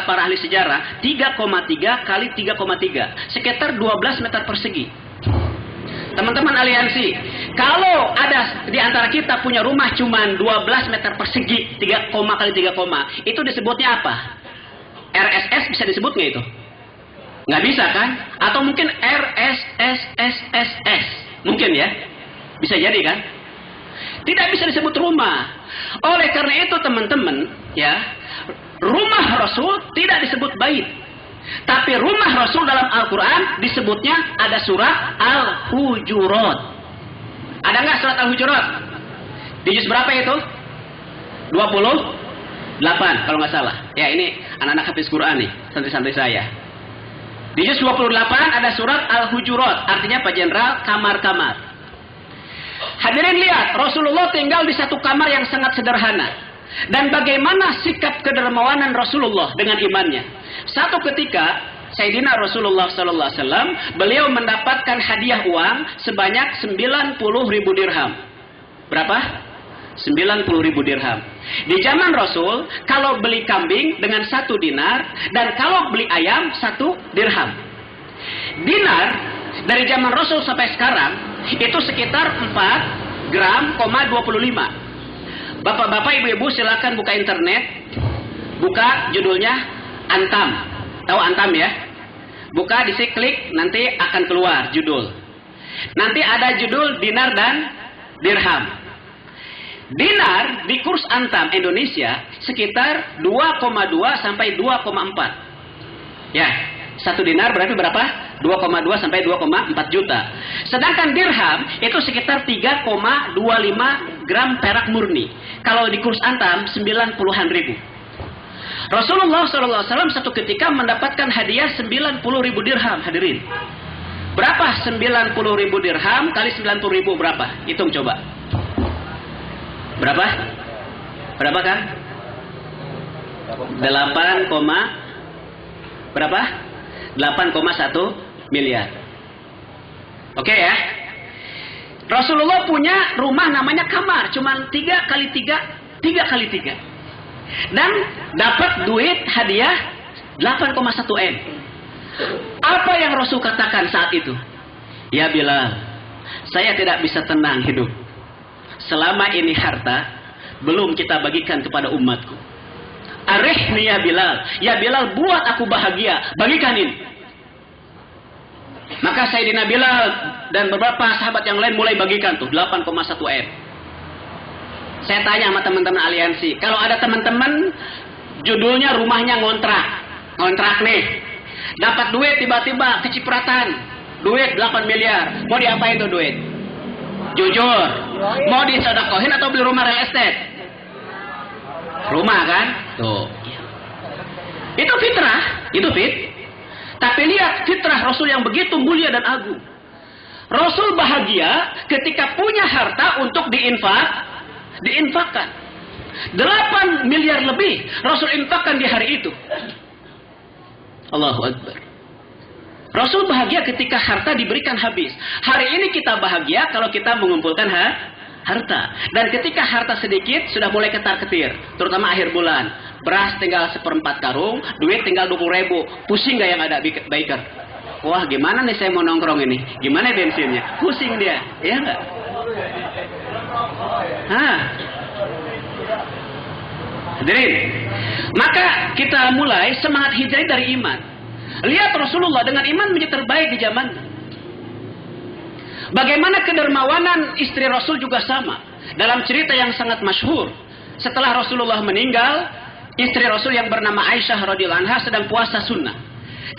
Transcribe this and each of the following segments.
para ahli sejarah 3,3 kali 3,3 sekitar 12 meter persegi. Teman-teman aliansi, kalau ada di antara kita punya rumah cuman 12 meter persegi 3 kali 3, itu disebutnya apa? RSS bisa disebut nggak itu? Nggak bisa kan? Atau mungkin RSSSSS mungkin ya, bisa jadi kan? Tidak bisa disebut rumah. Oleh karena itu teman-teman ya, rumah Rasul tidak disebut bait. Tapi rumah Rasul dalam Al-Quran disebutnya ada surat Al-Hujurat. Ada nggak surat Al-Hujurat? Di juz berapa itu? 28 kalau nggak salah. Ya ini anak-anak hafiz Quran nih, santri-santri saya. Di juz 28 ada surat Al-Hujurat, artinya Pak Jenderal kamar-kamar. Hadirin lihat, Rasulullah tinggal di satu kamar yang sangat sederhana. Dan bagaimana sikap kedermawanan Rasulullah dengan imannya. Satu ketika Sayyidina Rasulullah SAW beliau mendapatkan hadiah uang sebanyak 90.000 dirham. Berapa? 90.000 dirham. Di zaman Rasul, kalau beli kambing dengan 1 dinar dan kalau beli ayam 1 dirham. Dinar dari zaman Rasul sampai sekarang itu sekitar 4 gram, 25. Bapak-bapak, ibu-ibu silakan buka internet. Buka judulnya Antam. Tahu Antam ya? Buka, klik, nanti akan keluar judul. Nanti ada judul dinar dan dirham. Dinar di kurs Antam Indonesia sekitar 2,2 sampai 2,4. Ya, 1 dinar berarti berapa? 2,2 sampai 2,4 juta. Sedangkan dirham itu sekitar 3,25 gram perak murni. Kalau di kurs Antam 90-an ribu. Rasulullah SAW satu ketika mendapatkan hadiah 90.000 dirham, hadirin. Berapa 90.000 dirham kali 90.000 berapa? Hitung coba. Berapa? Berapa kan? 8,1 miliar. Oke ya. Rasulullah punya rumah namanya kamar, cuman 3 kali 3. Dan dapat duit hadiah 8,1 M. Apa yang Rasul katakan saat itu? Ya Bilal, saya tidak bisa tenang hidup selama ini harta belum kita bagikan kepada umatku. Arihni ya Bilal, ya Bilal buat aku bahagia, bagikan ini. Maka Sayyidina Bilal dan beberapa sahabat yang lain mulai bagikan tuh 8,1 M. Saya tanya sama teman-teman aliansi, kalau ada teman-teman judulnya rumahnya ngontrak nih, dapat duit tiba-tiba kecipratan, duit 8 miliar, mau diapain tuh duit? Jujur, mau disedekahin atau beli rumah real estate? Rumah kan? Tuh. Itu fitrah, itu Tapi lihat fitrah Rasul yang begitu mulia dan agung. Rasul bahagia ketika punya harta untuk diinfakkan. 8 miliar lebih Rasul infakkan di hari itu. Allahu Akbar. Rasul bahagia ketika harta diberikan habis. Hari ini kita bahagia kalau kita mengumpulkan harta. Dan ketika harta sedikit sudah mulai ketar-ketir, terutama akhir bulan. Beras tinggal 1/4 karung, duit tinggal 20.000. Pusing gak yang ada biker? Wah, gimana nih saya mau nongkrong ini? Gimana bensinnya? Pusing dia, ya enggak? Hadirin, maka kita mulai semangat hijrah dari iman. Lihat Rasulullah dengan iman menjadi terbaik di zaman. Bagaimana kedermawanan istri Rasul juga sama. Dalam cerita yang sangat masyhur, setelah Rasulullah meninggal, istri Rasul yang bernama Aisyah radhiyallahu anha sedang puasa sunnah.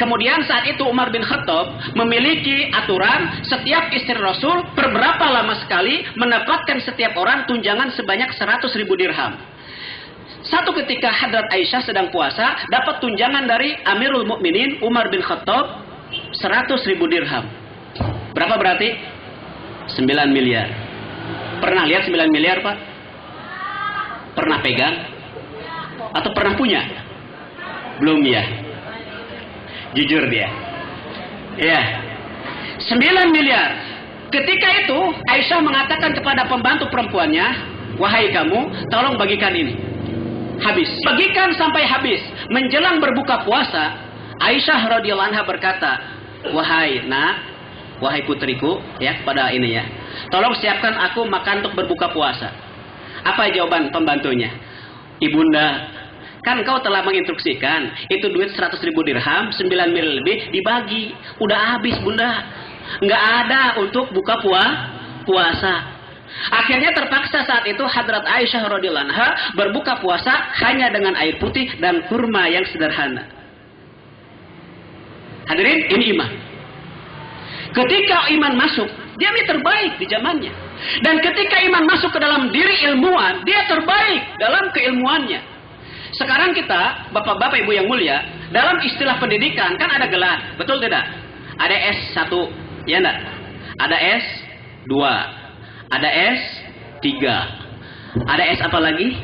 Kemudian saat itu Umar bin Khattab memiliki aturan setiap istri Rasul per berapa lama sekali mendapatkan setiap orang tunjangan sebanyak 100.000 dirham. Satu ketika Hadrat Aisyah sedang puasa dapat tunjangan dari Amirul Mukminin Umar bin Khattab 100.000 dirham. Berapa berarti? 9 miliar. Pernah lihat 9 miliar Pak? Pernah pegang? Atau pernah punya? Belum ya? Jujur dia. Ya. 9 miliar. Ketika itu Aisyah mengatakan kepada pembantu perempuannya, wahai kamu, tolong bagikan ini. habis. Bagikan sampai habis. Menjelang berbuka puasa, Aisyah radhiyallahu anha berkata, "Wahai nak, wahai putriku," ya, pada ini ya, "tolong siapkan aku makan untuk berbuka puasa." Apa jawaban pembantunya? "Ibunda, kan kau telah menginstruksikan itu duit 100.000 dirham, 9 mil lebih dibagi. Udah habis, Bunda. Nggak ada untuk buka puasa." Akhirnya terpaksa saat itu Hadrat Aisyah radhiyallahu anha berbuka puasa hanya dengan air putih dan kurma yang sederhana. Hadirin, ini iman. Ketika iman masuk, dia ini terbaik di zamannya. Dan ketika iman masuk ke dalam diri ilmuwan, dia terbaik dalam keilmuannya. Sekarang kita, bapak-bapak ibu yang mulia, dalam istilah pendidikan kan ada gelar, betul tidak? Ada S1, ya enggak? Ada S2, ada S3, ada S apa lagi?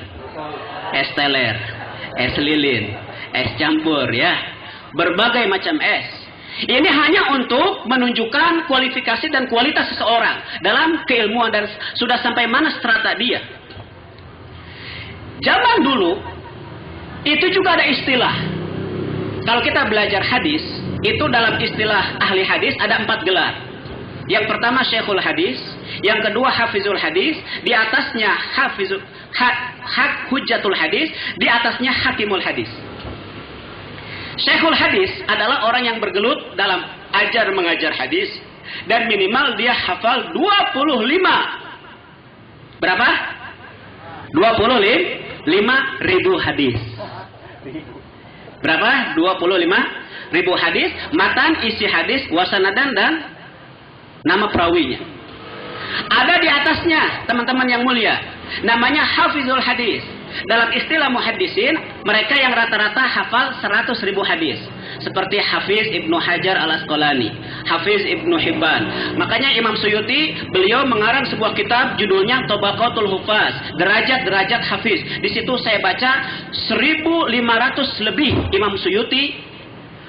S teler, S lilin, S campur, ya. Berbagai macam S. Ini hanya untuk menunjukkan kualifikasi dan kualitas seseorang dalam keilmuan dan sudah sampai mana strata dia. Zaman dulu itu juga ada istilah. Kalau kita belajar hadis, itu dalam istilah ahli hadis ada 4 gelar. Yang pertama Syekhul Hadis, yang kedua Hafizul Hadis, di atasnya Hujjatul Hadis, di atasnya Hakimul Hadis. Syekhul Hadis adalah orang yang bergelut dalam ajar mengajar hadis dan minimal dia hafal 25. Berapa? 25.000 hadis. Berapa? 25.000 hadis, matan, isi hadis, wasanadan dan nama perawinya. Ada di atasnya, teman-teman yang mulia, namanya Hafizul Hadis. Dalam istilah muhaddisin, mereka yang rata-rata hafal 100.000 hadis. Seperti Hafiz Ibnu Hajar Al-Asqalani, Hafiz Ibnu Hibban. Makanya Imam Suyuti, beliau mengarang sebuah kitab judulnya Tabaqatul Hufaz, derajat-derajat Hafiz. Di situ saya baca 1.500 lebih Imam Suyuti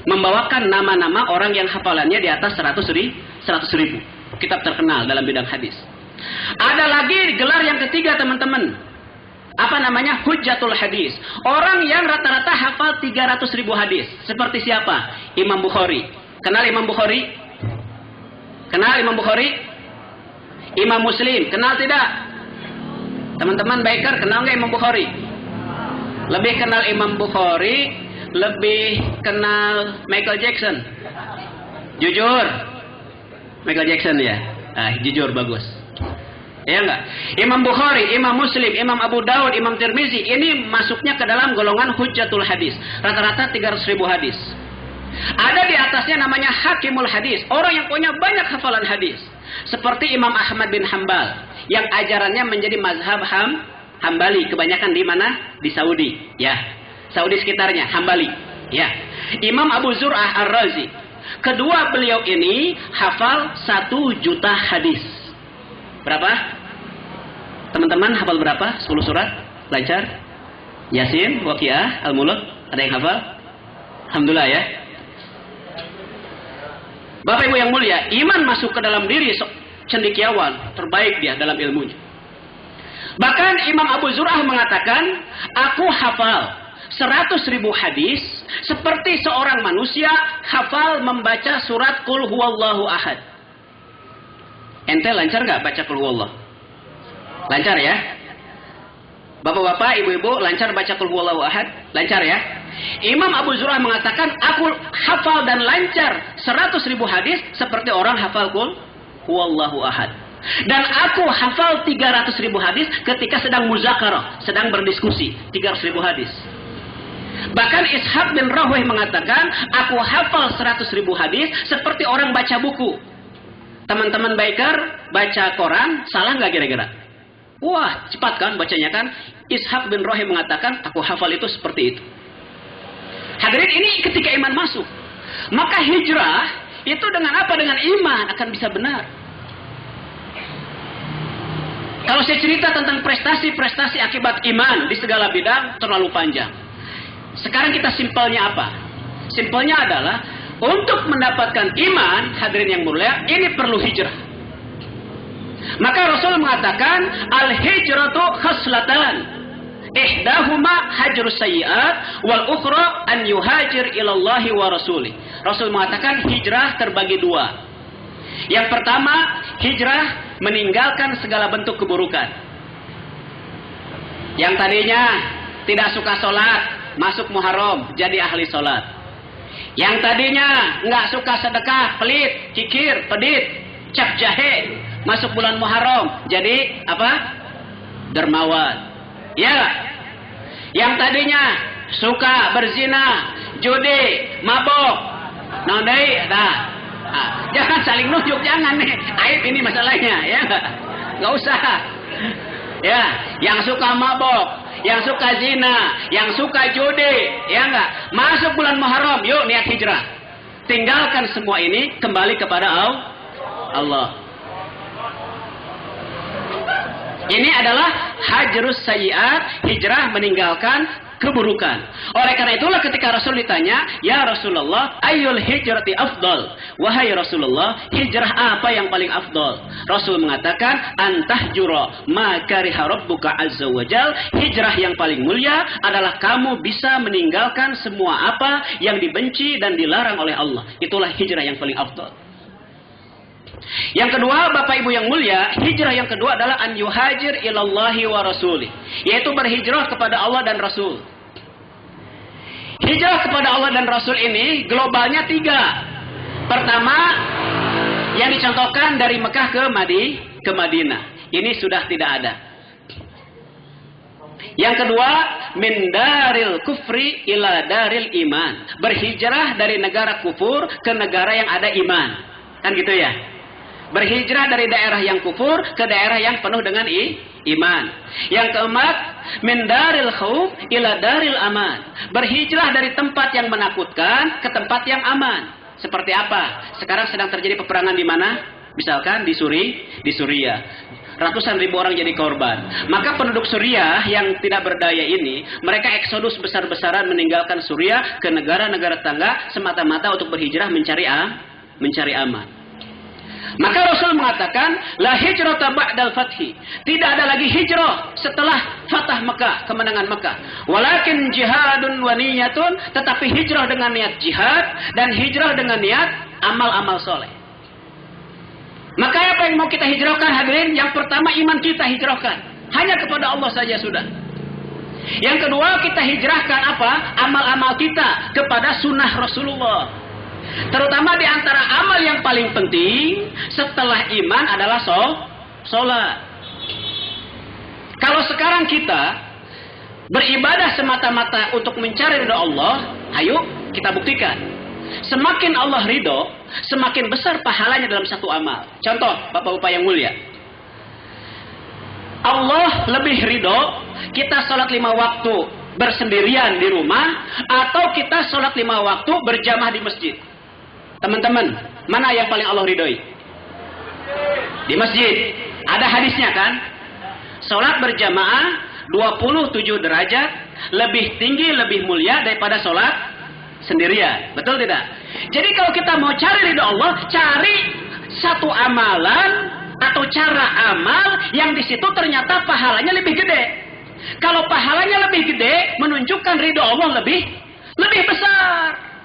membawakan nama-nama orang yang hafalannya di atas 100.000. Kitab terkenal dalam bidang hadis. Ada lagi gelar yang ketiga, teman-teman. Apa namanya? Hujjatul Hadis. Orang yang rata-rata hafal 300.000 hadis. Seperti siapa? Imam Bukhari. Kenal Imam Bukhari? Kenal Imam Bukhari? Imam Muslim. Kenal tidak? Teman-teman biker kenal nggak Imam Bukhari? Lebih kenal Imam Bukhari, lebih kenal Michael Jackson. Jujur. Michael Jackson ya. Jujur bagus. Ya enggak? Imam Bukhari, Imam Muslim, Imam Abu Daud, Imam Tirmizi, ini masuknya ke dalam golongan Hujjatul Hadis. Rata-rata 300.000 hadis. Ada di atasnya namanya Hakimul Hadis, orang yang punya banyak hafalan hadis. Seperti Imam Ahmad bin Hambal, yang ajarannya menjadi mazhab Hambali, kebanyakan di mana? Di Saudi, ya. Saudi sekitarnya, Hambali, ya. Imam Abu Zur'ah Ar-Razi. Kedua beliau ini hafal 1 juta hadis. Berapa? Teman-teman hafal berapa? 10 surat? Lancar? Yasin, Waqiah, Al-Mulk? Ada yang hafal? Alhamdulillah ya. Bapak Ibu yang mulia, iman masuk ke dalam diri cendekiawan, terbaik dia dalam ilmunya. Bahkan Imam Abu Zur'ah mengatakan, aku hafal 100.000 hadis seperti seorang manusia hafal membaca surat Qul Huwallahu Ahad. Ente lancar nggak baca Qul Huwallah? Lancar ya? Bapak-bapak, ibu-ibu lancar baca Qul Huwallahu Ahad? Lancar ya? Imam Abu Zur'ah mengatakan, aku hafal dan lancar 100.000 hadis seperti orang hafal Qul Huwallahu Ahad. Dan aku hafal 300.000 hadis ketika sedang muzakarah, sedang berdiskusi. 300.000 hadis. Bahkan Ishaq bin Rahwayh mengatakan, aku hafal 100.000 hadis seperti orang baca buku. Teman-teman biker baca koran, salah nggak kira-kira? Wah, cepat kan bacanya kan? Ishaq bin Rahwayh mengatakan, aku hafal itu seperti itu. Hadirin, ini ketika iman masuk. Maka hijrah itu dengan apa? Dengan iman akan bisa benar. Kalau saya cerita tentang prestasi-prestasi akibat iman di segala bidang terlalu panjang. Sekarang kita simpelnya apa? Simpelnya adalah untuk mendapatkan iman, hadirin yang mulia, ini perlu hijrah. Maka Rasul mengatakan, al-hijratu khaslatan. Ihdahuma hajrus sayyi'at wal ukhra an yuhajir ilallahi wa rasulih. Rasul mengatakan hijrah terbagi dua. Yang pertama, hijrah meninggalkan segala bentuk keburukan. Yang tadinya tidak suka sholat, masuk Muharram, jadi ahli sholat. Yang tadinya nggak suka sedekah, pelit, kikir, pedit, cap jahe, masuk bulan Muharram, jadi apa? Dermawan. Ya, yang tadinya suka berzina, judi, mabok, nondai, jangan saling nunjuk, jangan nih, aib ini masalahnya, ya, nggak usah. Ya, yang suka mabok, yang suka zina, yang suka judi, ya enggak, masuk bulan Muharram, yuk niat hijrah, tinggalkan semua ini, kembali kepada Allah. Ini adalah hajrus sayyi'at, hijrah meninggalkan keburukan. Oleh karena itulah ketika Rasul ditanya, ya Rasulullah, ayyul hijrati afdal? Wahai Rasulullah, hijrah apa yang paling afdal? Rasul mengatakan, antahjura ma kariha rabbuka azza wajal. Hijrah yang paling mulia adalah kamu bisa meninggalkan semua apa yang dibenci dan dilarang oleh Allah. Itulah hijrah yang paling afdal. Yang kedua, Bapak Ibu yang mulia, hijrah yang kedua adalah an yuhajir ilallahi wa rasulih, yaitu berhijrah kepada Allah dan Rasul. Hijrah kepada Allah dan Rasul ini globalnya 3. Pertama, yang dicontohkan dari Mekah ke Madinah. Ini sudah tidak ada. Yang kedua, min daril kufri ila daril iman. Berhijrah dari negara kufur ke negara yang ada iman. Kan gitu ya? Berhijrah dari daerah yang kufur ke daerah yang penuh dengan iman. Yang keempat, min daril khauf ila daril aman. Berhijrah dari tempat yang menakutkan ke tempat yang aman. Seperti apa? Sekarang sedang terjadi peperangan di mana? Misalkan di Suriah. Ratusan ribu orang jadi korban. Maka penduduk Suriah yang tidak berdaya ini, mereka eksodus besar-besaran meninggalkan Suriah ke negara-negara tetangga semata-mata untuk berhijrah mencari aman. Maka Rasul mengatakan, la hijrata ba'dal fathi. Tidak ada lagi hijrah setelah fatah Mekah, kemenangan Mekah. Walakin jihadun wa niyatun, tetapi hijrah dengan niat jihad dan hijrah dengan niat amal-amal soleh. Maka apa yang mau kita hijrahkan hadirin? Yang pertama, iman kita hijrahkan. Hanya kepada Allah saja sudah. Yang kedua, kita hijrahkan apa? Amal-amal kita kepada sunnah Rasulullah. Terutama di antara amal yang paling penting setelah iman adalah sholat. Kalau sekarang kita beribadah semata-mata untuk mencari ridho Allah, ayo kita buktikan. Semakin Allah ridho, semakin besar pahalanya dalam satu amal. Contoh, Bapak-Bapak yang mulia, Allah lebih ridho kita sholat 5 waktu bersendirian di rumah, atau kita sholat 5 waktu berjamaah di masjid. Teman-teman, mana yang paling Allah ridhoi? Di masjid. Ada hadisnya kan? Sholat berjamaah 27 derajat lebih tinggi, lebih mulia daripada sholat sendirian. Betul tidak? Jadi kalau kita mau cari ridho Allah, cari satu amalan atau cara amal yang di situ ternyata pahalanya lebih gede. Kalau pahalanya lebih gede, menunjukkan ridho Allah lebih besar.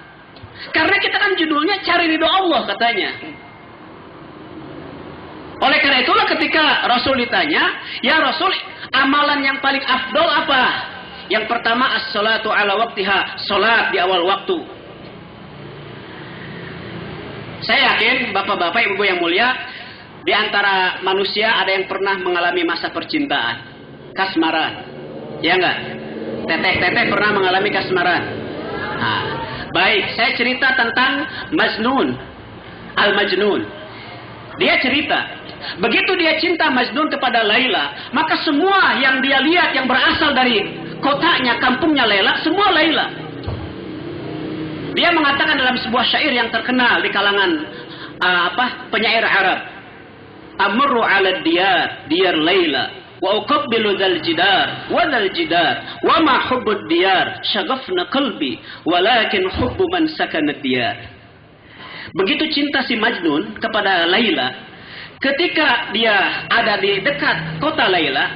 Karena kita kan judulnya cari ridho Allah katanya. Oleh karena itulah ketika Rasul ditanya, ya Rasul, amalan yang paling afdol apa? Yang pertama, as-salatu ala waktiha, salat di awal waktu. Saya yakin bapak-bapak, ibu yang mulia, di antara manusia ada yang pernah mengalami masa percintaan, kasmaran. Ya enggak? Teteh-teteh pernah mengalami kasmaran. Nah, baik, saya cerita tentang Majnun, Al-Majnun. Dia cerita, begitu dia cinta Majnun kepada Laila, maka semua yang dia lihat yang berasal dari kotanya, kampungnya Laila, semua Laila. Dia mengatakan dalam sebuah syair yang terkenal di kalangan penyair Arab, amurru ala diyar, diyar Laila, wa uqabbilu dzal jidar wa dzal jidar wa ma hubbud diyar syaghafna qalbi walakin hubbu man sakana diyar. Begitu cinta si Majnun kepada Laila, ketika dia ada di dekat kota Laila,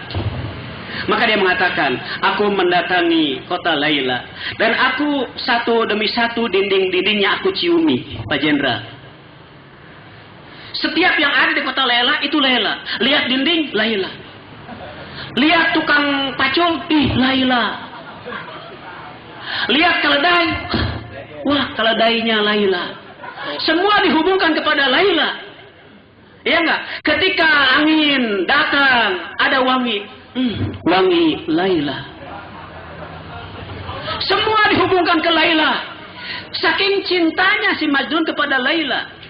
Maka dia mengatakan, aku mendatangi kota Laila dan aku satu demi satu dinding-dindingnya aku ciumi, Pak Jenderal. Setiap yang ada di kota Laila itu Laila. Lihat dinding, Laila. Lihat tukang pacul, Laila. Lihat keledai, wah keledainya Laila. Semua dihubungkan kepada Laila. Iya enggak? Ketika angin datang, ada wangi. Wangi Laila. Semua dihubungkan ke Laila. Saking cintanya si Majnun kepada Laila.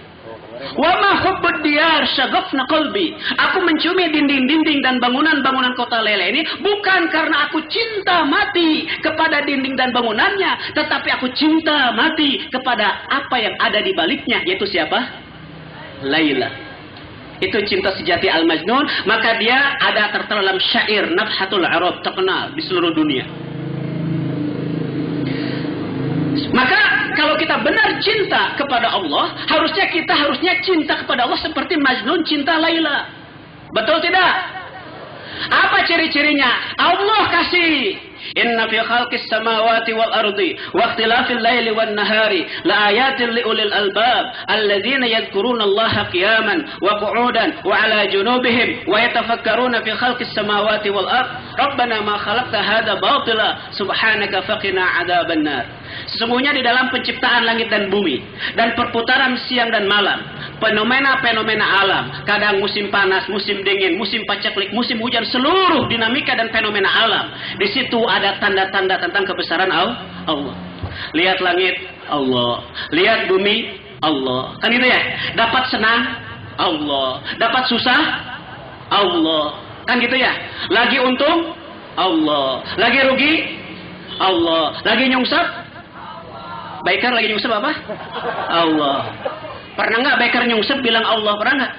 Wa ma hubbud diyar syaghafna qalbi. Aku menciumi dinding-dinding dan bangunan-bangunan kota Laila ini bukan karena aku cinta mati kepada dinding dan bangunannya, tetapi aku cinta mati kepada apa yang ada di baliknya, yaitu siapa? Laila. Itu cinta sejati Al-Majnun, maka dia ada tertera dalam syair Nafhatul Arab, terkenal di seluruh dunia. Maka kalau kita benar cinta kepada Allah, harusnya cinta kepada Allah seperti Majnun cinta Laila. Betul tidak? Apa ciri-cirinya? Allah kasih. Inna fi khalqis samawati wal ardi wa ikhtilafil laili wan nahari la ayatin li ulil albab alladzina yadhkuruna Allaha qiyaman wa qu'udan wa 'ala junubihim wa yatafakkaruna fi khalqis samawati wal ard rabbana ma khalaqta hadza batila subhanaka faqina 'adzaban nar. Sesungguhnya di dalam penciptaan langit dan bumi dan perputaran siang dan malam, fenomena-fenomena alam, kadang musim panas, musim dingin, musim paceklik, musim hujan, seluruh dinamika dan fenomena alam, di situ ada tanda-tanda tentang kebesaran Allah. Lihat langit, Allah. Lihat bumi, Allah. Kan itu ya? Dapat senang, Allah. Dapat susah, Allah. Kan gitu ya? Lagi untung, Allah. Lagi rugi, Allah. Lagi nyungsep, Baikar lagi nyungsep apa? Allah. Pernah nggak Baikar nyungsep bilang Allah? Pernah nggak?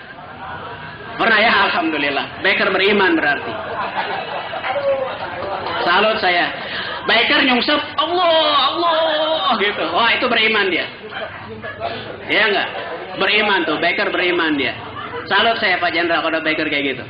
Pernah ya, alhamdulillah. Baikar beriman berarti. Salut saya. Baikar nyungsep Allah gitu. Wah, itu beriman dia. Iya nggak? Beriman tuh. Baikar beriman dia. Salut saya Pak Jenderal kalau Baikar kayak gitu.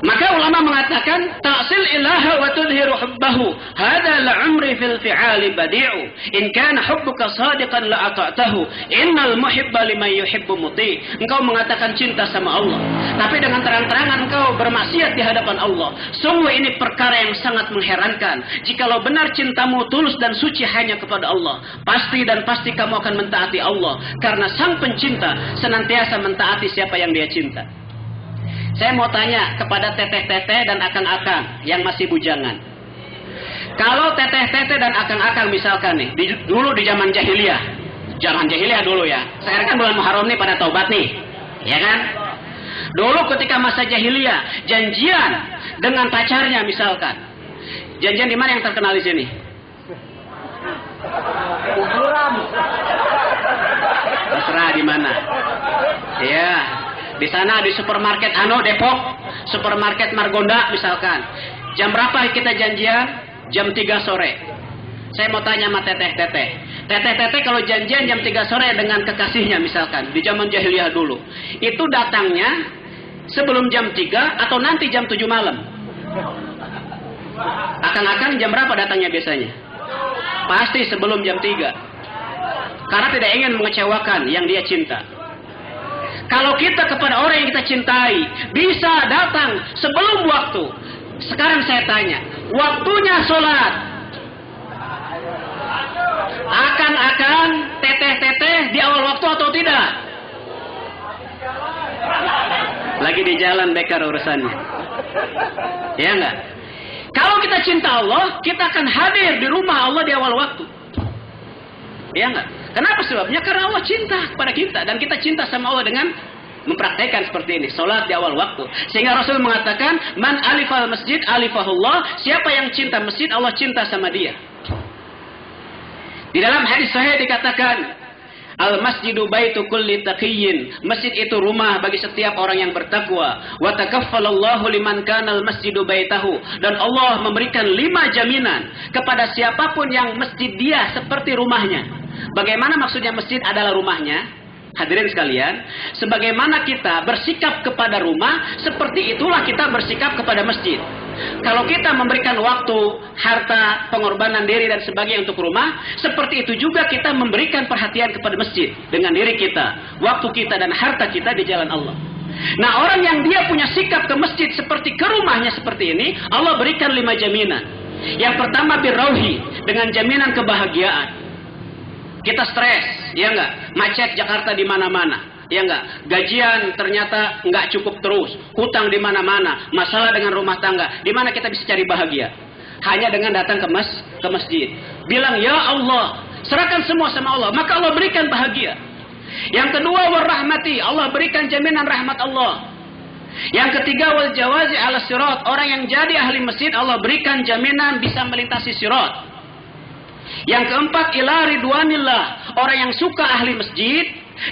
Maka ulama mengatakan ta'sil ilaha wa tudhiru hubbahu hadha la'umri fil fi'ali badi'u in kana hubbuka sadiqan la ata'tahu innal muhibba liman yuhibbu muti. Engkau mengatakan cinta sama Allah tapi dengan terang-terangan engkau bermaksiat di hadapan Allah. Sungguh ini perkara yang sangat mengherankan. Jikalau benar cintamu tulus dan suci hanya kepada Allah, pasti dan pasti kamu akan mentaati Allah karena sang pencinta senantiasa mentaati siapa yang dia cinta. Saya mau tanya kepada teteh-teteh dan akang-akang yang masih bujangan. Kalau teteh-teteh dan akang-akang misalkan nih, dulu di zaman jahiliyah. Jangan jahiliyah dulu ya. Sekarang kan bulan Muharram nih pada taubat nih. Ya kan? Dulu ketika masa jahiliyah, janjian dengan pacarnya misalkan. Janjian di mana yang terkenal di sini? Kuburan. Terserah di mana. Ya. Di sana di supermarket Depok, supermarket Margonda misalkan. Jam berapa kita janjian? Jam 3 sore. Saya mau tanya sama teteh-teteh. Teteh-teteh kalau janjian jam 3 sore dengan kekasihnya misalkan, di zaman jahiliyah dulu. Itu datangnya sebelum jam 3 atau nanti jam 7 malam? Akang-akang jam berapa datangnya biasanya? Pasti sebelum jam 3. Karena tidak ingin mengecewakan yang dia cinta. Kalau kita kepada orang yang kita cintai bisa datang sebelum waktu. Sekarang saya tanya, waktunya sholat. Akan teteh-teteh di awal waktu atau tidak? Lagi di jalan Baikar urusannya. Ya enggak? Kalau kita cinta Allah, kita akan hadir di rumah Allah di awal waktu. Ya enggak? Kenapa sebabnya? Karena Allah cinta kepada kita. Dan kita cinta sama Allah dengan mempraktekkan seperti ini. Salat di awal waktu. Sehingga Rasul mengatakan, Man alifal masjid alifahullah. Siapa yang cinta masjid, Allah cinta sama dia. Di dalam hadis sahih dikatakan, Al-masjidu baitu kulli taqiyyin. Masjid itu rumah bagi setiap orang yang bertakwa. Wa takaffalallahu liman kana al-masjidu baitahu. Dan Allah memberikan 5 jaminan kepada siapapun yang masjid dia seperti rumahnya. Bagaimana maksudnya masjid adalah rumahnya? Hadirin sekalian, sebagaimana kita bersikap kepada rumah, seperti itulah kita bersikap kepada masjid. Kalau kita memberikan waktu, harta, pengorbanan diri dan sebagainya untuk rumah, seperti itu juga kita memberikan perhatian kepada masjid dengan diri kita, waktu kita dan harta kita di jalan Allah. Nah, orang yang dia punya sikap ke masjid seperti ke rumahnya seperti ini, Allah berikan 5 jaminan. Yang pertama birrauhi, dengan jaminan kebahagiaan. Kita stres, ya enggak? Macet Jakarta di mana-mana, ya enggak? Gajian ternyata enggak cukup terus, hutang di mana-mana, masalah dengan rumah tangga. Di mana kita bisa cari bahagia? Hanya dengan datang ke masjid. Bilang, ya Allah, serahkan semua sama Allah, maka Allah berikan bahagia. Yang kedua, warahmati, Allah berikan jaminan rahmat Allah. Yang ketiga, wal jawazi ala sirat, orang yang jadi ahli masjid, Allah berikan jaminan bisa melintasi sirat. Yang keempat, ila ridwanillah, orang yang suka ahli masjid,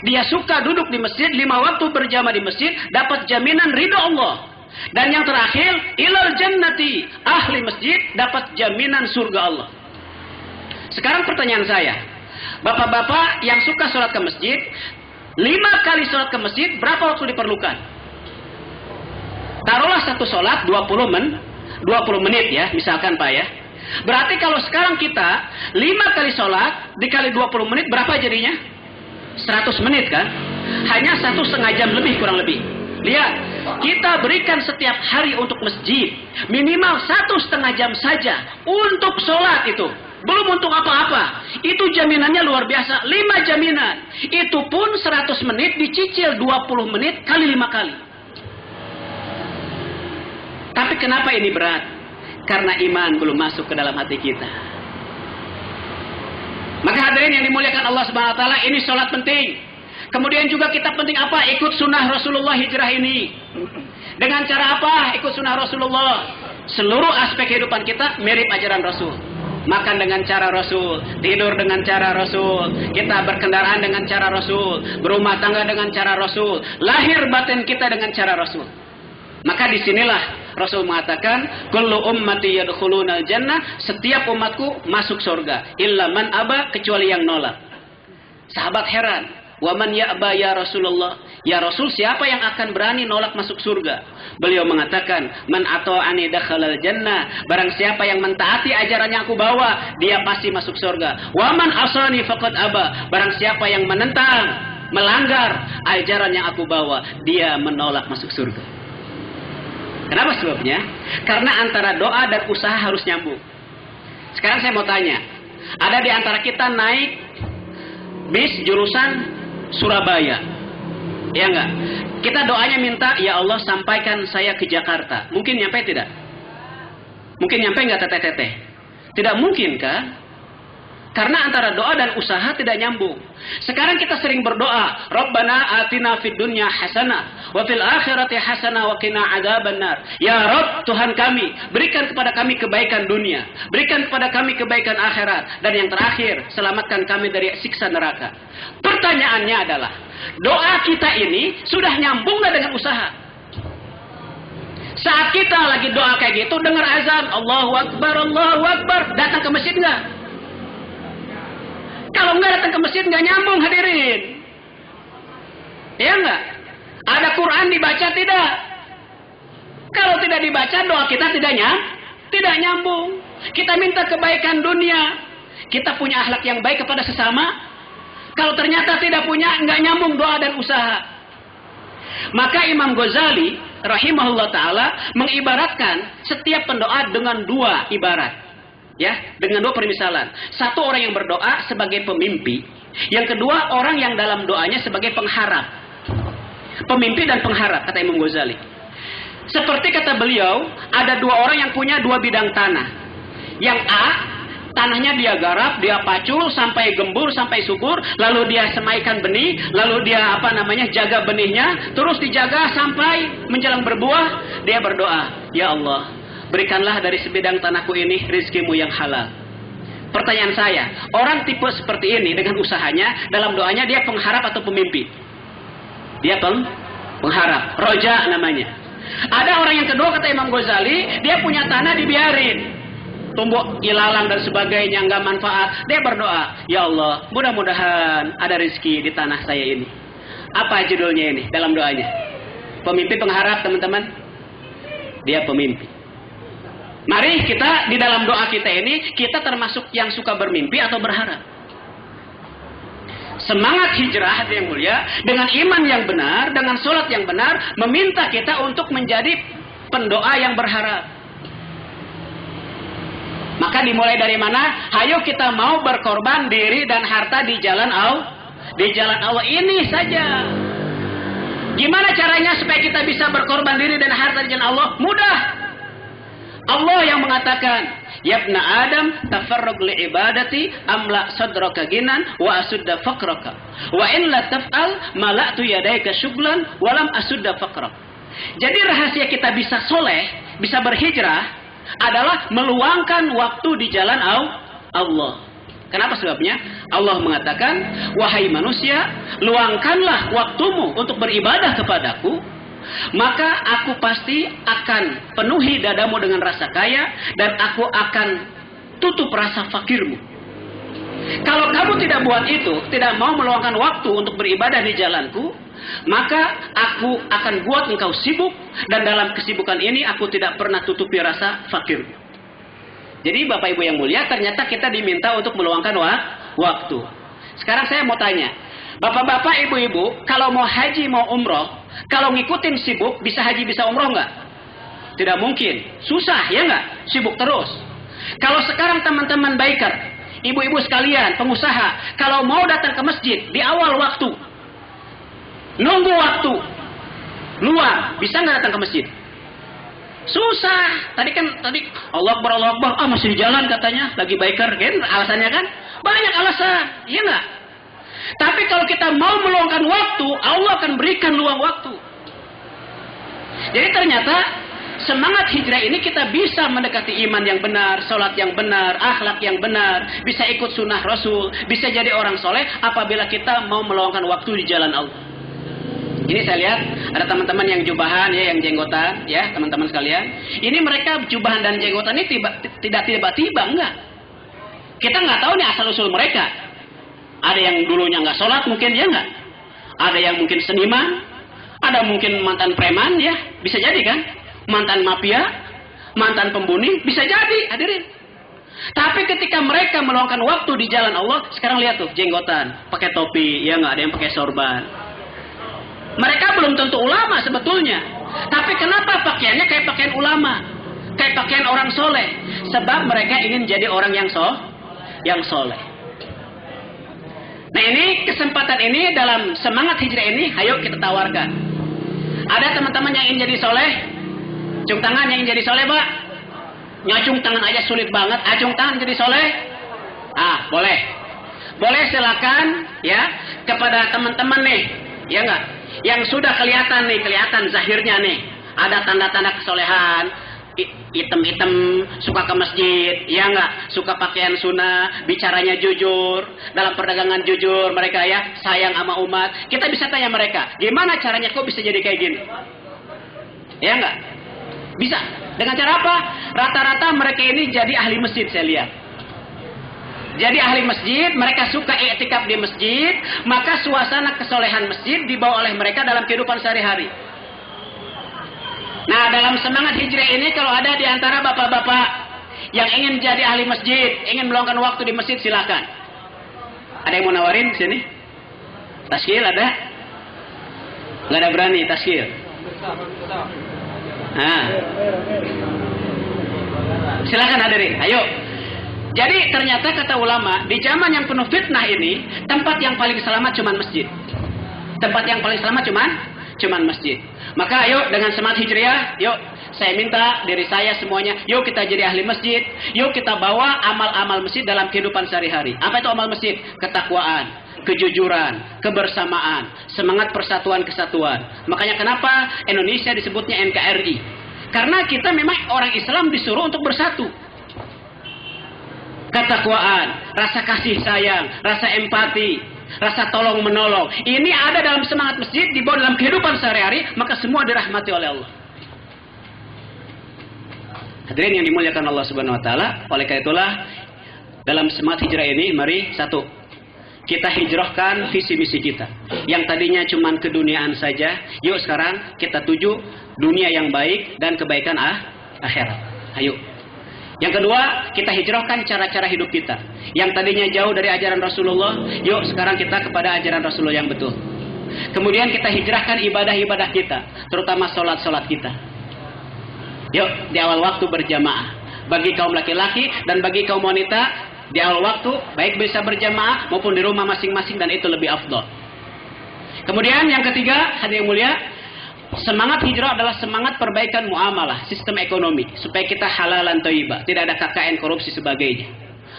dia suka duduk di masjid, 5 waktu berjamaah di masjid, dapat jaminan ridha Allah. Dan yang terakhir, ilal jannati, ahli masjid dapat jaminan surga Allah. Sekarang pertanyaan saya, bapak-bapak yang suka sholat ke masjid, 5 kali sholat ke masjid, berapa waktu diperlukan? Taruhlah satu sholat 20 menit ya, misalkan Pak ya. Berarti kalau sekarang kita 5 kali sholat dikali 20 menit berapa jadinya? 100 menit kan? Hanya 1,5 jam lebih kurang lebih. Lihat, kita berikan setiap hari untuk masjid minimal 1,5 jam saja untuk sholat itu. Belum untuk apa-apa. Itu jaminannya luar biasa. 5 jaminan. Itu pun 100 menit dicicil 20 menit kali 5 kali. Tapi kenapa ini berat? Karena iman belum masuk ke dalam hati kita. Maka hadirin yang dimuliakan Allah Subhanahu wa taala, ini sholat penting. Kemudian juga kita penting apa? Ikut sunnah Rasulullah hijrah ini. Dengan cara apa? Ikut sunnah Rasulullah. Seluruh aspek kehidupan kita mirip ajaran Rasul. Makan dengan cara Rasul, tidur dengan cara Rasul, kita berkendaraan dengan cara Rasul, berumah tangga dengan cara Rasul, lahir batin kita dengan cara Rasul. Maka disinilah Rasul mengatakan, kullu ummati yadkhulunal jannah, setiap umatku masuk surga, illa man aba, kecuali yang nolak. Sahabat heran, wa man ya'ba ya Rasulullah, ya Rasul, siapa yang akan berani nolak masuk surga? Beliau mengatakan, man ata'ani dakhalal jannah, barang siapa yang mentaati ajaran yang aku bawa, dia pasti masuk surga. Wa man asani faqad aba, barang siapa yang menentang, melanggar ajaran yang aku bawa, dia menolak masuk surga. Kenapa sebabnya? Karena antara doa dan usaha harus nyambung. Sekarang saya mau tanya, ada di antara kita naik bis jurusan Surabaya, ya enggak? Kita doanya minta, ya Allah sampaikan saya ke Jakarta. Mungkin nyampe tidak? Mungkin nyampe enggak teteh-teteh? Tidak mungkin kan? Karena antara doa dan usaha tidak nyambung. Sekarang kita sering berdoa, Rabbana atina fid dunya hasanah wa fil akhirati hasanah wa qina adzabannar. Ya Rabb, Tuhan kami, berikan kepada kami kebaikan dunia, berikan kepada kami kebaikan akhirat, dan yang terakhir, selamatkan kami dari siksa neraka. Pertanyaannya adalah, doa kita ini sudah nyambung nggak dengan usaha? Saat kita lagi doa kayak gitu, dengar azan, Allahu Akbar, datang ke masjid nggak? Kalau nggak datang ke masjid nggak nyambung hadirin. Ya nggak? Ada Quran dibaca tidak? Kalau tidak dibaca, doa kita tidak nyambung. Kita minta kebaikan dunia, kita punya akhlak yang baik kepada sesama. Kalau ternyata tidak punya, nggak nyambung doa dan usaha. Maka Imam Ghazali rahimahullah taala mengibaratkan setiap pendoa dengan 2 ibarat. Ya, dengan 2 permisalan. Satu, orang yang berdoa sebagai pemimpi. Yang kedua, orang yang dalam doanya sebagai pengharap. Pemimpi dan pengharap, kata Imam Ghazali. Seperti kata beliau, ada 2 orang yang punya 2 bidang tanah. Yang A, tanahnya dia garap, dia pacul sampai gembur, sampai subur, lalu dia semaikan benih, lalu dia jaga benihnya, terus dijaga sampai menjelang berbuah, dia berdoa, ya Allah, berikanlah dari sebidang tanahku ini rizkimu yang halal. Pertanyaan saya, orang tipe seperti ini dengan usahanya, dalam doanya dia pengharap atau pemimpi? Dia pengharap, roja namanya. Ada orang yang kedua, kata Imam Ghazali, dia punya tanah dibiarin, tumbuh ilalang dan sebagainya, nggak manfaat. Dia berdoa, ya Allah, mudah-mudahan ada rizki di tanah saya ini. Apa judulnya ini dalam doanya? Pemimpi pengharap, teman-teman. Dia pemimpi. Mari kita di dalam doa kita ini, kita termasuk yang suka bermimpi atau berharap. Semangat hijrah yang mulia, dengan iman yang benar, dengan sholat yang benar, meminta kita untuk menjadi pendoa yang berharap. Maka dimulai dari mana? Hayo kita mau berkorban diri dan harta di jalan Allah. Di jalan Allah ini saja. Gimana caranya supaya kita bisa berkorban diri dan harta di jalan Allah? Mudah. Allah yang mengatakan, "Yabna Adam, tafarrug li ibadati, amla sadraka ginan wa asudda faqraka. Wa in la taf'al, mala'tu yadayka syuglan wa lam asudda faqrak." Jadi rahasia kita bisa soleh, bisa berhijrah adalah meluangkan waktu di jalan Allah. Kenapa sebabnya? Allah mengatakan, "Wahai manusia, luangkanlah waktumu untuk beribadah kepadaku, maka aku pasti akan penuhi dadamu dengan rasa kaya dan aku akan tutup rasa fakirmu." Kalau kamu tidak buat itu, tidak mau meluangkan waktu untuk beribadah di jalanku, maka aku akan buat engkau sibuk, dan dalam kesibukan ini aku tidak pernah tutupi rasa fakirmu. Jadi Bapak Ibu yang mulia, ternyata kita diminta untuk meluangkan waktu. Sekarang saya mau tanya, Bapak-bapak, Ibu-ibu, kalau mau haji, mau umroh, kalau ngikutin sibuk, bisa haji, bisa umroh nggak? Tidak mungkin. Susah, ya nggak? Sibuk terus. Kalau sekarang teman-teman biker, ibu-ibu sekalian, pengusaha, kalau mau datang ke masjid di awal waktu, nunggu waktu, luang, bisa nggak datang ke masjid? Susah. Tadi Allah Akbar, masih di jalan katanya, lagi biker, kan? Alasannya kan? Banyak alasan, iya nggak? Tapi kalau kita mau meluangkan waktu, Allah akan berikan luang waktu. Jadi ternyata semangat hijrah ini kita bisa mendekati iman yang benar, sholat yang benar, akhlak yang benar, bisa ikut sunnah Rasul, bisa jadi orang soleh apabila kita mau meluangkan waktu di jalan Allah. Ini saya lihat ada teman-teman yang jubahan, ya, yang jenggotan, ya, teman-teman sekalian. Ini mereka jubahan dan jenggotan ini tidak tiba-tiba, enggak. Kita nggak tahu nih asal usul mereka. Ada yang dulunya nggak sholat mungkin, ya nggak. Ada yang mungkin seniman, ada mungkin mantan preman, ya, bisa jadi kan. Mantan mafia, mantan pembunuh, bisa jadi, hadirin. Tapi ketika mereka meluangkan waktu di jalan Allah, sekarang lihat tuh, jenggotan, pakai topi, ya nggak, ada yang pakai sorban. Mereka belum tentu ulama sebetulnya. Tapi kenapa pakaiannya kayak pakaian ulama? Kayak pakaian orang soleh. Sebab mereka ingin jadi orang yang soleh. Nah ini, kesempatan ini dalam semangat hijrah ini, ayo kita tawarkan. Ada teman-teman yang ingin jadi soleh? Acung tangan yang ingin jadi soleh, Pak? Nyacung tangan aja sulit banget. Acung tangan jadi soleh? Boleh. Boleh, silakan, ya, kepada teman-teman nih, ya nggak? Yang sudah kelihatan zahirnya nih, ada tanda-tanda kesolehan, item-item, suka ke masjid, ya nggak, suka pakaian sunnah, bicaranya jujur, dalam perdagangan jujur, mereka ya sayang sama umat. Kita bisa tanya mereka, gimana caranya kok bisa jadi kayak gini? Ya nggak? Bisa. Dengan cara apa? Rata-rata mereka ini jadi ahli masjid, saya lihat. Jadi ahli masjid, mereka suka i'tikaf di masjid, maka suasana kesolehan masjid dibawa oleh mereka dalam kehidupan sehari-hari. Nah, dalam semangat hijrah ini, kalau ada di antara bapak-bapak yang ingin jadi ahli masjid, ingin meluangkan waktu di masjid, silakan. Ada yang mau nawarin sini? Taskil ada? Nggak ada berani taskil. Silakan hadirin, ayo. Jadi ternyata kata ulama, di zaman yang penuh fitnah ini, tempat yang paling selamat cuman masjid. Tempat yang paling selamat cuman masjid. Maka ayo dengan semangat hijriah, yuk saya minta diri saya semuanya, yuk kita jadi ahli masjid, yuk kita bawa amal-amal masjid dalam kehidupan sehari-hari. Apa itu amal masjid? Ketakwaan, kejujuran, kebersamaan, semangat persatuan kesatuan. Makanya kenapa Indonesia disebutnya NKRI? Karena kita memang orang Islam disuruh untuk bersatu. Ketakwaan, rasa kasih sayang, rasa empati, rasa tolong menolong. Ini ada dalam semangat masjid, dibawa dalam kehidupan sehari-hari, maka semua dirahmati oleh Allah. Hadirin yang dimuliakan Allah Subhanahu wa taala, oleh karena itulah dalam semangat hijrah ini, mari satu, kita hijrahkan visi misi kita. Yang tadinya cuman keduniaan saja, yuk sekarang kita tuju dunia yang baik dan kebaikan akhirat. Ayo. Yang kedua, kita hijrahkan cara-cara hidup kita. Yang tadinya jauh dari ajaran Rasulullah, yuk sekarang kita kepada ajaran Rasulullah yang betul. Kemudian kita hijrahkan ibadah-ibadah kita, terutama sholat-sholat kita. Yuk, di awal waktu berjamaah. Bagi kaum laki-laki dan bagi kaum wanita, di awal waktu, baik bisa berjamaah maupun di rumah masing-masing, dan itu lebih afdal. Kemudian yang ketiga, hadirin mulia, semangat hijrah adalah semangat perbaikan muamalah, sistem ekonomi, supaya kita halalan thayyibah, tidak ada KKN, korupsi sebagainya.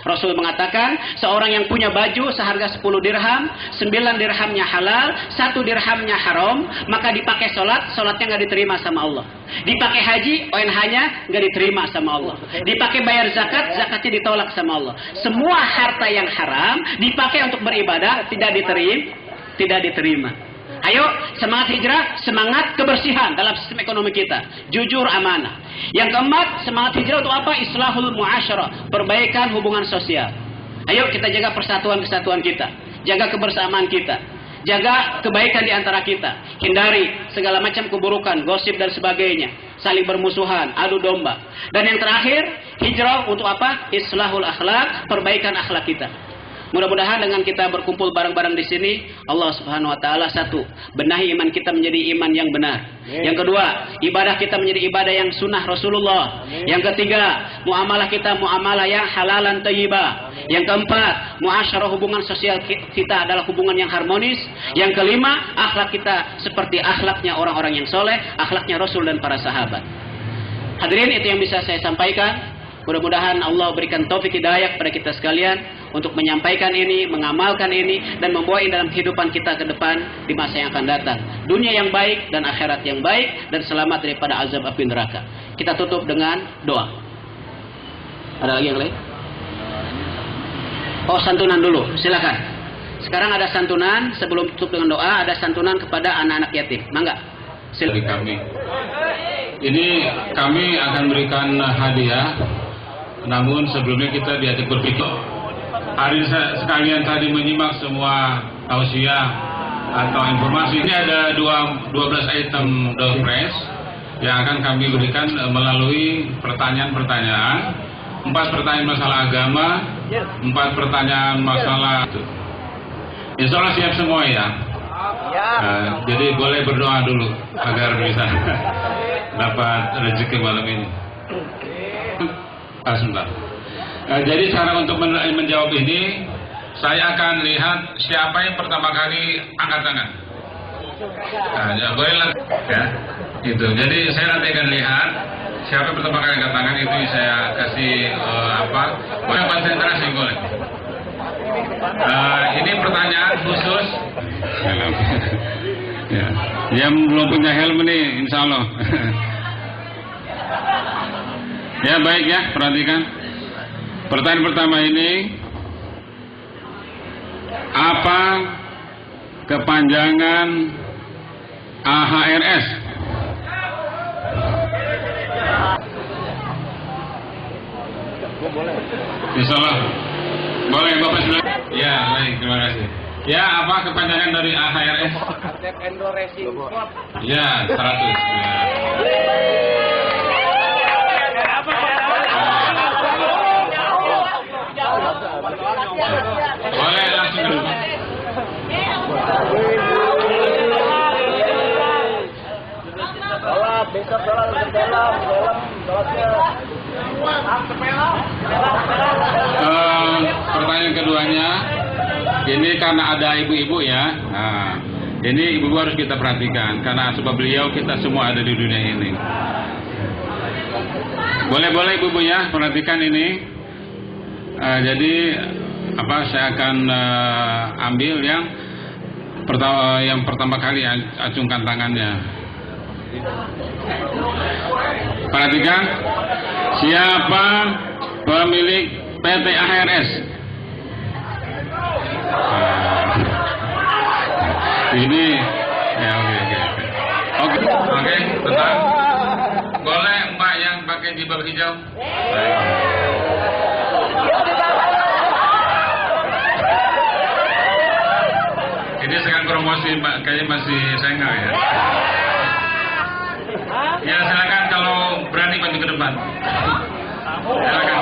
Rasul mengatakan, seorang yang punya baju seharga 10 dirham, 9 dirhamnya halal, 1 dirhamnya haram, maka dipakai sholat, sholatnya nggak diterima sama Allah. Dipakai haji, ONH-nya nggak diterima sama Allah. Dipakai bayar zakat, zakatnya ditolak sama Allah. Semua harta yang haram dipakai untuk beribadah, tidak diterima. Ayo, semangat hijrah, semangat kebersihan dalam sistem ekonomi kita. Jujur, amanah. Yang keempat, semangat hijrah untuk apa? Islahul muasyarah, perbaikan hubungan sosial. Ayo kita jaga persatuan-kesatuan kita. Jaga kebersamaan kita. Jaga kebaikan di antara kita. Hindari segala macam keburukan, gosip dan sebagainya. Saling bermusuhan, adu domba. Dan yang terakhir, hijrah untuk apa? Islahul akhlak, perbaikan akhlak kita. Mudah-mudahan dengan kita berkumpul bareng-bareng di sini, Allah Subhanahu wa taala, satu, benahi iman kita menjadi iman yang benar. Yang kedua, ibadah kita menjadi ibadah yang sunnah Rasulullah. Yang ketiga, muamalah kita muamalah yang halalan thayyibah. Yang keempat, muasyarah, hubungan sosial kita adalah hubungan yang harmonis. Yang kelima, akhlak kita seperti akhlaknya orang-orang yang soleh, akhlaknya Rasul dan para sahabat. Hadirin, itu yang bisa saya sampaikan. Mudah-mudahan Allah berikan taufik hidayah kepada kita sekalian untuk menyampaikan ini, mengamalkan ini, dan membawa ini dalam kehidupan kita ke depan di masa yang akan datang. Dunia yang baik dan akhirat yang baik, dan selamat daripada azab api neraka. Kita tutup dengan doa. Ada lagi yang lain? Oh, santunan dulu, silakan. Sekarang ada santunan, sebelum tutup dengan doa, ada santunan kepada anak-anak yatim. Mangga. Silakan. Ini kami akan berikan hadiah. Namun sebelumnya kita diajak berpikir. Hari sekalian tadi menyimak semua tausiah atau informasi. Ini ada 12 item door prize yang akan kami berikan melalui pertanyaan-pertanyaan. 4 pertanyaan masalah agama, 4 pertanyaan masalah. Insya Allah siap semua ya. Jadi boleh berdoa dulu agar bisa dapat rezeki malam ini. Sebentar. Jadi cara untuk menjawab ini, saya akan lihat siapa yang pertama kali angkat tangan. Ya boleh lah, ya. Itu. Jadi saya nanti akan lihat siapa yang pertama kali angkat tangan, itu saya kasih boleh konsentrasi boleh. Ini pertanyaan khusus. Ya. Yang belum punya helm ini, insya Allah. Ya baik ya, perhatikan. Pertanyaan pertama ini, apa kepanjangan AHRS? Insya Allah. Boleh Bapak silakan. Ya baik, terima kasih. Ya, apa kepanjangan dari AHRS? Endro Racing Club. Ya, 100. Ya. Boleh langsung dulu. Besok pertanyaan keduanya, ini karena ada ibu-ibu ya. Nah, ini ibu-ibu harus kita perhatikan karena sebab beliau kita semua ada di dunia ini. Boleh ibu-ibu ya, perhatikan ini. Jadi saya akan ambil yang pertama kali acungkan tangannya. Perhatikan, siapa pemilik PT AHRS? Ini ya oke, tenang. Boleh Mbak yang pakai jilbab hijau? Baik. promosi kayaknya masih senggang ya. Ya silakan kalau berani maju ke depan. Silakan.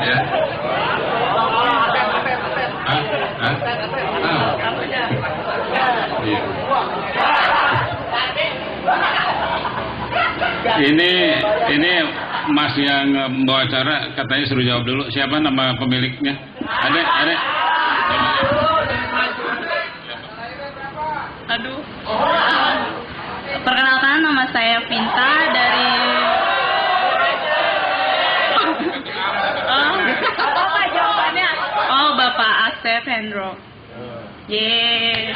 Ya. Iya. Ini Mas yang membawa acara katanya suruh jawab dulu. Siapa nama pemiliknya? Adek. Aduh. Perkenalkan, nama saya Vinta dari apa jawabannya? Oh, Bapak Asep Hendro. Yeay.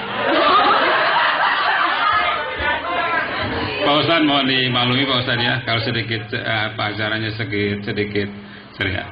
Pak Ustadz mohon dimaklumi Pak Ustadz ya kalau sedikit acaranya sedikit ceria.